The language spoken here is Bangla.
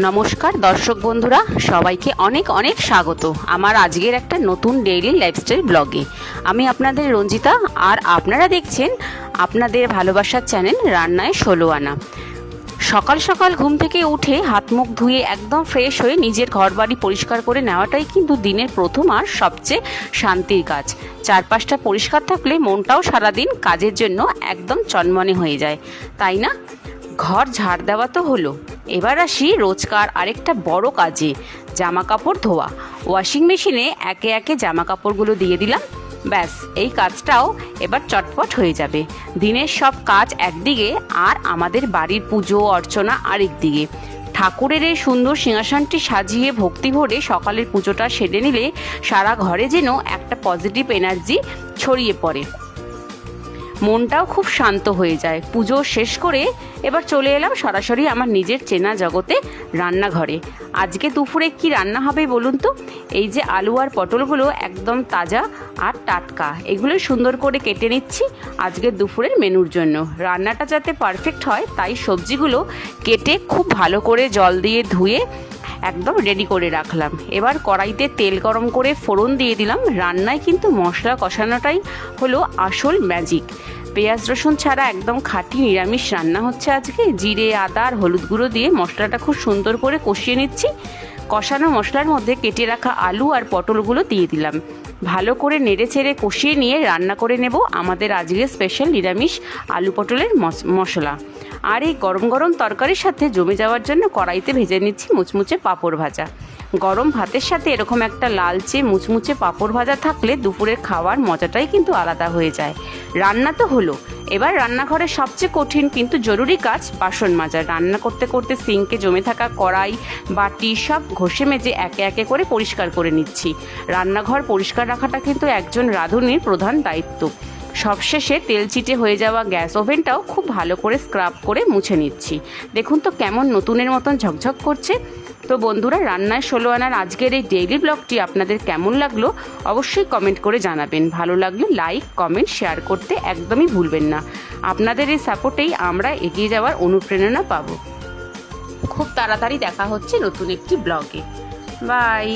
নমস্কার দর্শক বন্ধুরা, সবাইকে অনেক অনেক স্বাগত আমার আজকের একটা নতুন ডেইলি লাইফস্টাইল ব্লগে। আমি আপনাদের রঞ্জিতা, আর আপনারা দেখছেন আপনাদের ভালোবাসার চ্যানেল রান্নায় 16 আনা। সকাল সকাল ঘুম থেকে উঠে হাত মুখ ধুয়ে একদম ফ্রেশ হয়ে নিজের ঘর বাড়ি পরিষ্কার করে নেওয়াটাই কিন্তু দিনের প্রথম আর সবচেয়ে শান্তির কাজ। চারপাশটা পরিষ্কার থাকলে মনটাও সারাদিন কাজের জন্য একদম চনমনে হয়ে যায়, তাই না? ঘর ঝাড় দেওয়া তো হলো, এবার আসি রোজকার আরেকটা বড় কাজে, জামা কাপড় ধোয়া। ওয়াশিং মেশিনে একে একে জামা কাপড়গুলো দিয়ে দিলাম, ব্যাস এই কাজটাও এবার চটপট হয়ে যাবে। দিনের সব কাজ একদিকে আর আমাদের বাড়ির পুজো অর্চনা আরেক দিকে। ঠাকুরের এই সুন্দর সিংহাসনটি সাজিয়ে ভক্তি ভরে সকালের পুজোটা সেরে নিলে সারা ঘরে যেন একটা পজিটিভ এনার্জি ছড়িয়ে পড়ে, মনটাও খুব শান্ত হয়ে যায়। পুজো শেষ করে এবার চলে এলাম সরাসরি আমার নিজের চেনা জগতে, রান্নাঘরে। আজকে দুপুরে কি রান্না হবে বলুন তো? এই যে আলু আর পটলগুলো একদম তাজা আর টাটকা, এগুলো সুন্দর করে কেটে নিচ্ছি আজকে দুপুরের মেনুর জন্য। রান্নাটা যাতে পারফেক্ট হয় তাই সবজিগুলো কেটে খুব ভালো করে জল দিয়ে ধুয়ে একদম রেডি করে রাখলাম। এবার কড়াইতে তেল গরম করে ফোড়ন দিয়ে দিলাম। রান্নায় কিন্তু মশলা কষানোটাই হলো আসল ম্যাজিক। পেঁয়াজ রসুন ছাড়া একদম খাঁটি নিরামিষ রান্না হচ্ছে আজকে। জিরে আদা আর হলুদ গুঁড়ো দিয়ে মশলাটা খুব সুন্দর করে কষিয়ে নিচ্ছি। কষানো মশলার মধ্যে কেটে রাখা আলু আর পটলগুলো দিয়ে দিলাম। ভালো করে নেড়ে চেড়ে কষিয়ে নিয়ে রান্না করে নেব আমাদের আজকে স্পেশাল নিরামিষ আলু পটলের মশলা। আর এই গরম গরম তরকারির সাথে জমে যাওয়ার জন্য কড়াইতে ভেজে নিচ্ছি মুচমুচে পাঁপড় ভাজা। গরম ভাতের সাথে এরকম একটা লালচে মুচমুচে পাঁপড় ভাজা থাকলে দুপুরের খাওয়ার মজাটাই কিন্তু আলাদা হয়ে যায়। রান্না তো হলো, এবার রান্নাঘরের সবচেয়ে কঠিন কিন্তু জরুরি কাজ বাসন মাজা। রান্না করতে করতে সিঙ্কে জমে থাকা কড়াই বাটি সব ঘষে মেজে একে একে করে পরিষ্কার করে নিচ্ছি। রান্নাঘর পরিষ্কার রাখাটা কিন্তু একজন রাঁধুনির প্রধান দায়িত্ব। সবশেষে তেল চিটে হয়ে যাওয়া গ্যাস ওভেনটাও খুব ভালো করে স্ক্রাব করে মুছে নিচ্ছি। দেখুন তো কেমন নতুনের মতন ঝকঝক করছে। তো বন্ধুরা, রান্নায় 16 আনার আজকের এই ডেইলি ব্লগটি আপনাদের কেমন লাগলো অবশ্যই কমেন্ট করে জানাবেন। ভালো লাগলে লাইক কমেন্ট শেয়ার করতে একদমই ভুলবেন না। আপনাদের এই সাপোর্টেই আমরা এগিয়ে যাওয়ার অনুপ্রেরণা পাবো। খুব তাড়াতাড়ি দেখা হচ্ছে নতুন একটি ব্লগে। বাই।